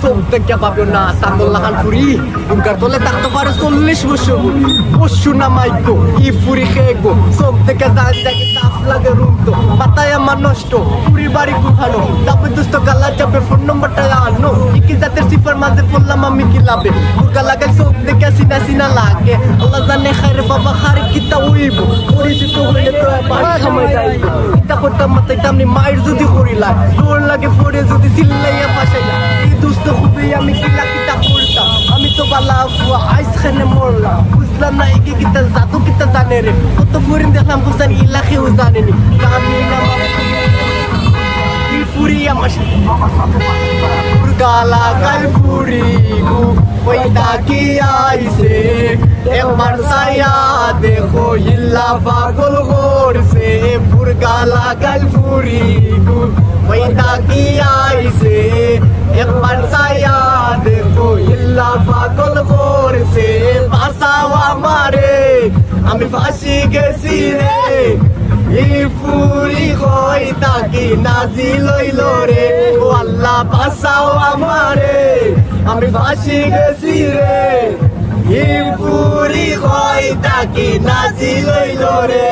চোখটা কে পাবে না তামুল্লা খান ফুরি উনকার তলে থাকতে পারে 40 বছর পশু না মাইকো ই ফুরি খেগো চোখ থেকে দাঁড় জাগে তাপ লাগে রুম তো মাথায় আমার নষ্ট ফুরির বাড়ি কুখানো তাপে দুষ্ট গালা চাপে ফোন নম্বরটা আনো কি জাতের সিপার মাঝে পড়লাম আমি কি লাভে মুরগা লাগাই চোখ দেখে সিনা সিনা লাগে আল্লাহ জানে খাইরে বাবা খারে কিতা উইব পরিচিত হইলে তো আবার সময় যাইব কিতা করতাম মাথায় তামনি মায়ের যদি করিলা দৌড় লাগে ফোরে যদি চিল্লাইয়া ফাঁসাইলা এই দুষ্ট খুবই আমি কিলা কিতা করতাম আমি তো বালা আইস খানে মরলাম বুঝলাম না একে কিতা জাদু কিতা জানে রে কত ফরিন দেখলাম বুঝান ইলাকেও জানেনি জানি না ফুরি আমার গালা গাল ফুরি গু ওই তাকি আইছে একবার সায়া দেখো ইল্লা পাগল করছে ফুরগালা গাল ফুরি গু ওই তাকি আইছে একবার সায়া দেখো ইল্লা পাগল করছে বাসাও আমারে আমি ফাঁসি গেছি রে ই ফুরি কই তাকি নাজি লইল রে ও আল্লাহ বাঁচাও আমারে আমি ফাঁসি গেছি রে ই ফুরি কই তাকি নাজি লইল রে।